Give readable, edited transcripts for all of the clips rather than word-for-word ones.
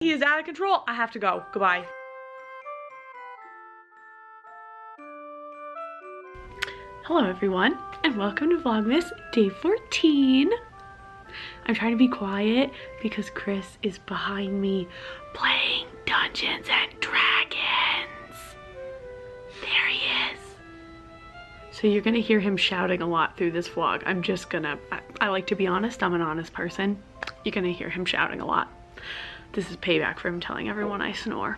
He is out of control. I have to go. Goodbye. Hello everyone, and welcome to Vlogmas day 14. I'm trying to be quiet because Chris is behind me playing Dungeons and Dragons. There he is. So you're gonna hear him shouting a lot through this vlog. I like to be honest, I'm an honest person. You're gonna hear him shouting a lot. This is payback for him telling everyone I snore.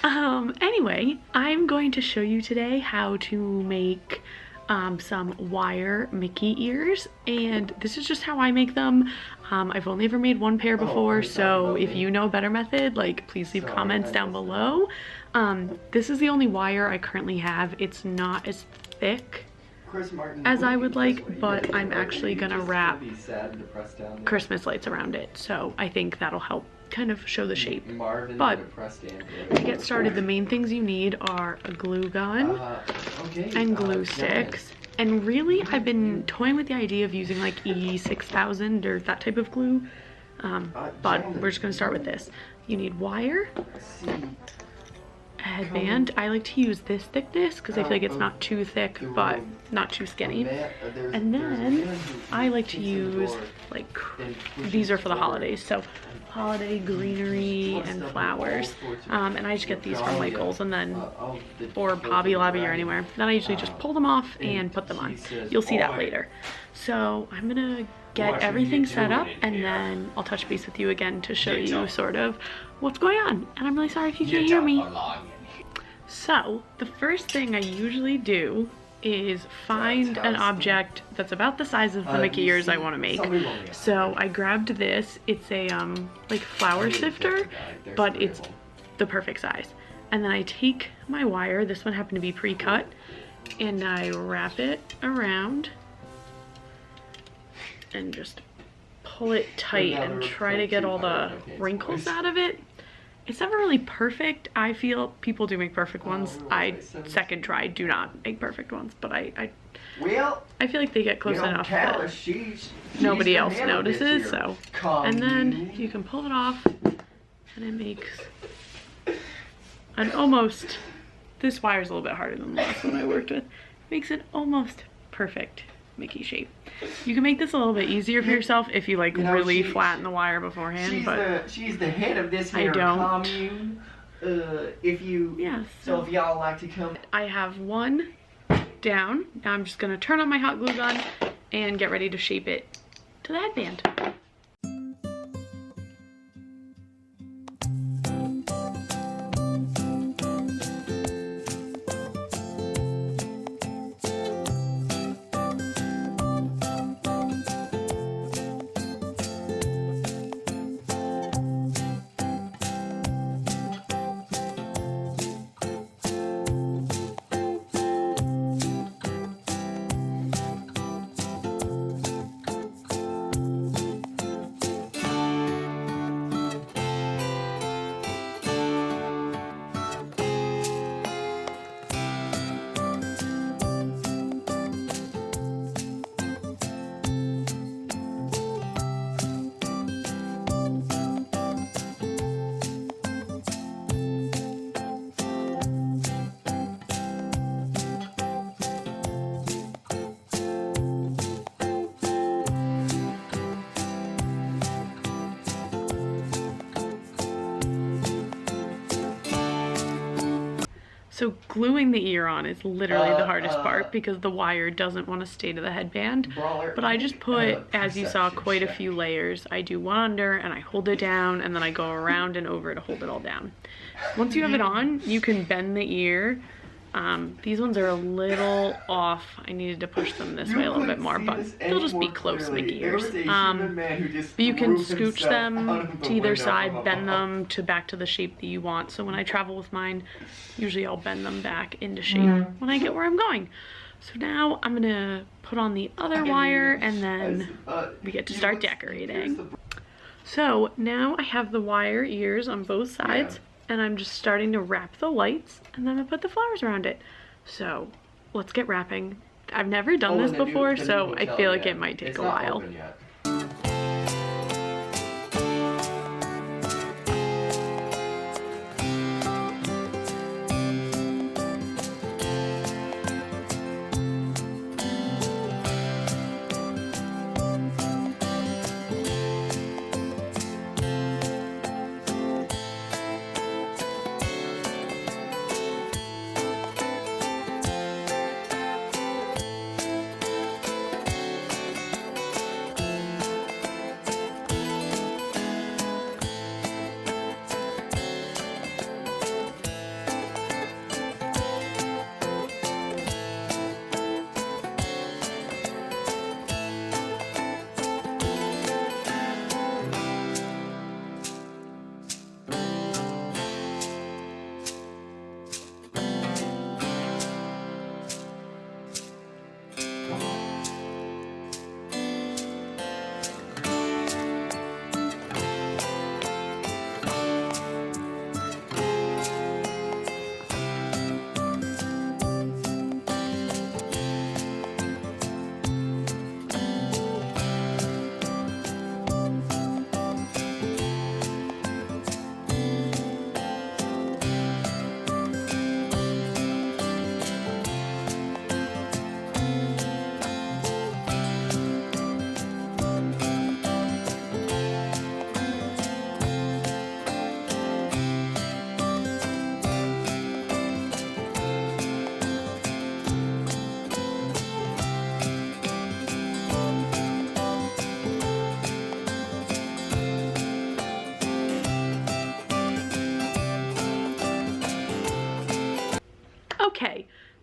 Anyway, I'm going to show you today how to make some wire Mickey ears, and this is just how I make them. I've only ever made one pair before, so if you know a better method, like, please leave comments down below. This is the only wire I currently have. It's not as thick as I would like, but I'm actually gonna wrap Christmas lights around it, so I think that'll help kind of show the shape. But to get started, the main things you need are a glue gun and glue sticks. And really, I've been toying with the idea of using like E6000 or that type of glue, but we're just gonna start with this. You need wire, a headband. I like to use this thickness because I feel like it's not too thick but not too skinny. And then I like to use, like, these are for the holidays, so holiday greenery and flowers, and I just get these from Michael's and then or Hobby Lobby or anywhere. Then I usually just pull them off and put them on. You'll see that later. So I'm gonna get everything set up and then I'll touch base with you again to show you sort of what's going on. And I'm really sorry if you can't hear me. So the first thing I usually do is find an object that's about the size of the Mickey ears I want to make. So I grabbed this. It's a like flour sifter, but it's the perfect size. And then I take my wire, this one happened to be pre-cut, and I wrap it around and just pull it tight and try to get all the wrinkles out of it. It's never really perfect. I feel people do make perfect ones. I second try do not make perfect ones, but I feel like they get close enough that nobody else notices. So, and then you can pull it off and it makes an almost, this wire's a little bit harder than the last one I worked with, makes an almost perfect Mickey shape. You can make this a little bit easier for yourself if you like really flatten the wire beforehand, but she's the head of this here commune. If y'all like to come, I have one down. Now I'm just gonna turn on my hot glue gun and get ready to shape it to the headband. So gluing the ear on is literally the hardest part because the wire doesn't want to stay to the headband. But I just put, as you saw, quite a few layers. I do one under and I hold it down and then I go around and over to hold it all down. Once you have it on, you can bend the ear. These ones are a little off. I needed to push them this way a little bit more, but they'll just be close Mickey ears. But you can scooch them to either side, bend them to back to the shape that you want. So when I travel with mine, usually I'll bend them back into shape when I get where I'm going. So now I'm gonna put on the other wire and then we get to start decorating. So now I have the wire ears on both sides. And I'm just starting to wrap the lights and then I put the flowers around it. So let's get wrapping. I've never done this before, so I feel like it might take a while.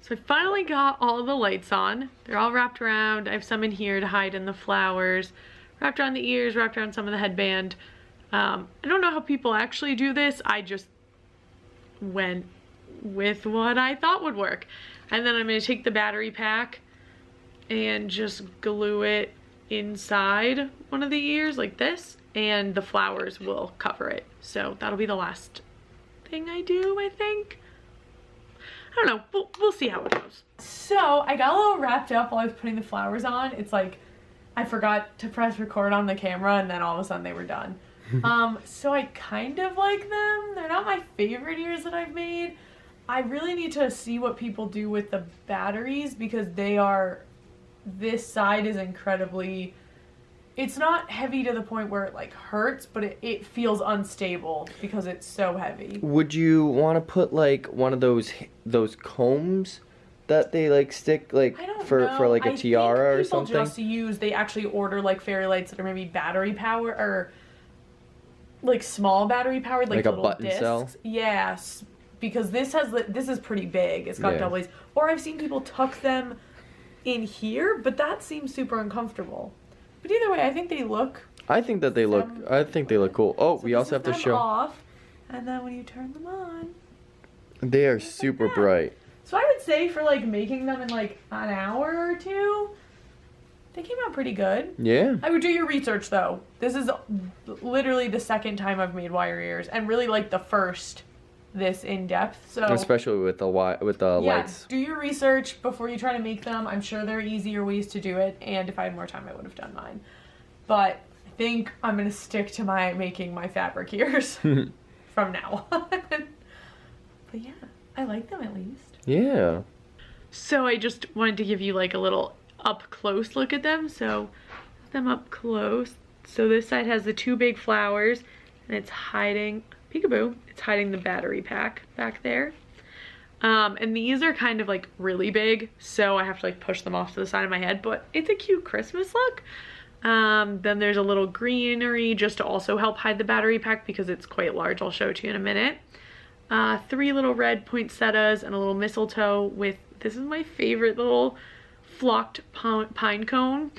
So I finally got all the lights on. They're all wrapped around. I have some in here to hide in the flowers. Wrapped around the ears, wrapped around some of the headband. I don't know how people actually do this. I just went with what I thought would work. And then I'm gonna take the battery pack and just glue it inside one of the ears like this, and the flowers will cover it. So that'll be the last thing I do, I think. I don't know, we'll see how it goes. So I got a little wrapped up while I was putting the flowers on. It's like I forgot to press record on the camera and then all of a sudden they were done. So I kind of like them. They're not my favorite ears that I've made. I really need to see what people do with the batteries because they are, this side is incredibly, it's not heavy to the point where it like hurts, but it feels unstable because it's so heavy. Would you want to put like one of those combs that they like stick like for like a tiara or something? People just use, they actually order like fairy lights that are maybe battery power or like small battery powered, like a little button discs. cell? Yes, because this is pretty big. It's got double A's. Or I've seen people tuck them in here, but that seems super uncomfortable. But either way, I think they look. I think that they look. I think they look cool. Oh, so we also have to show. Off, and then when you turn them on, they are super bright. So I would say for like making them in like an hour or two, they came out pretty good. Yeah. I would do your research though. This is literally the second time I've made wire ears, and really like the first this in depth. So especially with the lights. Do your research before you try to make them. I'm sure there are easier ways to do it, and if I had more time, I would have done mine. But I think I'm gonna stick to making my fabric ears from now on. But yeah, I like them at least. Yeah. So I just wanted to give you like a little up close look at them. So them up close. So this side has the two big flowers, and it's hiding. Peekaboo, it's hiding the battery pack back there. And these are kind of like really big, so I have to like push them off to the side of my head, but it's a cute Christmas look. Then there's a little greenery just to also help hide the battery pack because it's quite large. I'll show it to you in a minute. 3 little red poinsettias and a little mistletoe with, this is my favorite little flocked pine cone.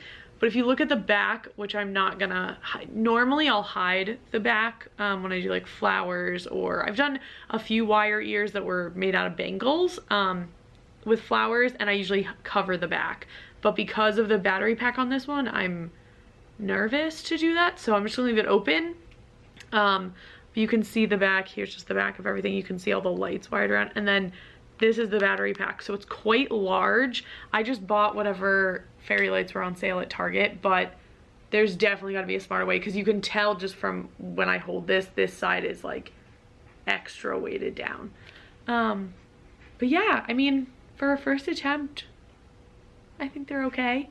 But if you look at the back, which I'm not gonna hide, normally I'll hide the back when I do like flowers, or I've done a few wire ears that were made out of bangles with flowers, and I usually cover the back. But because of the battery pack on this one, I'm nervous to do that, so I'm just gonna leave it open. You can see the back. Here's just the back of everything. You can see all the lights wired around, and then this is the battery pack, so it's quite large. I just bought whatever fairy lights were on sale at Target, but there's definitely got to be a smarter way because you can tell just from when I hold this side is like extra weighted down. But yeah, I mean, for a first attempt, I think they're okay.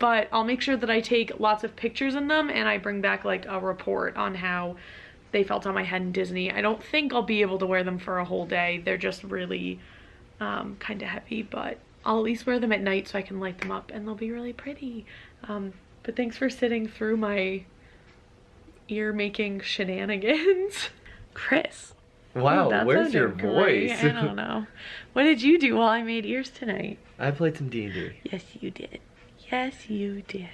But I'll make sure that I take lots of pictures in them and I bring back like a report on how they felt on my head in Disney. I don't think I'll be able to wear them for a whole day. They're just really kind of heavy, but I'll at least wear them at night so I can light them up and they'll be really pretty. But thanks for sitting through my ear making shenanigans. Chris. Wow, where's your voice? I don't know. What did you do while I made ears tonight? I played some D&D. Yes, you did. Yes, you did.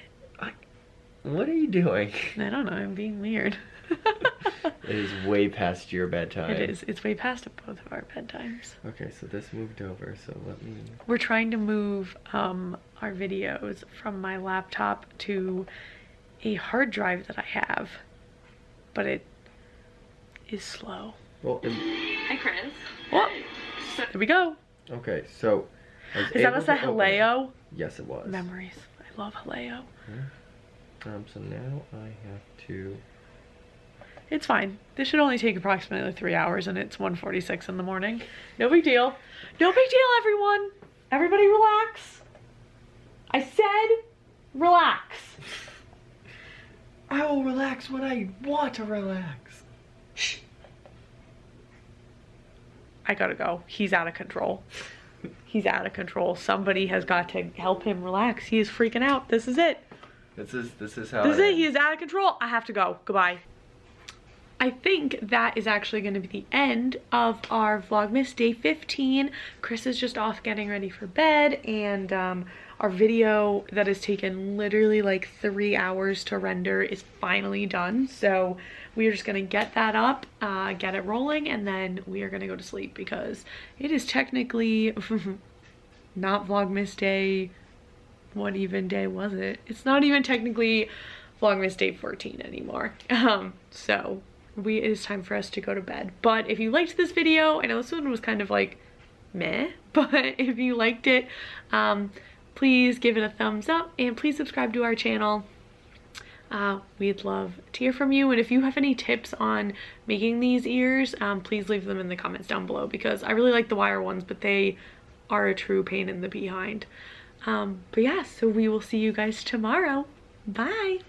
What are you doing? I don't know, I'm being weird. It is way past your bedtime. It is. It's way past both of our bedtimes. Okay, so this moved over, so let me... We're trying to move our videos from my laptop to a hard drive that I have, but it is slow. Well, hi, Chris. Well, here we go. Okay, so... Is that us at Haleo? Yes, it was. Memories. I love Haleo. So now I have to... It's fine. This should only take approximately 3 hours and it's 1:46 in the morning. No big deal. No big deal, everyone. Everybody relax. I said relax. I will relax when I want to relax. Shh. I gotta go. He's out of control. He's out of control. Somebody has got to help him relax. He is freaking out. This is it. This is how This is it. He is out of control. I have to go. Goodbye. I think that is actually going to be the end of our Vlogmas day 15. Chris is just off getting ready for bed, and our video that has taken literally like 3 hours to render is finally done. So we are just going to get that up, get it rolling, and then we are going to go to sleep because it is technically not Vlogmas day. What even day was it? It's not even technically Vlogmas day 14 anymore. So it is time for us to go to bed. But if you liked this video, I know this one was kind of like meh, but if you liked it, please give it a thumbs up and please subscribe to our channel. We'd love to hear from you, and if you have any tips on making these ears, please leave them in the comments down below, because I really like the wire ones, but they are a true pain in the behind. But yeah, so we will see you guys tomorrow. Bye.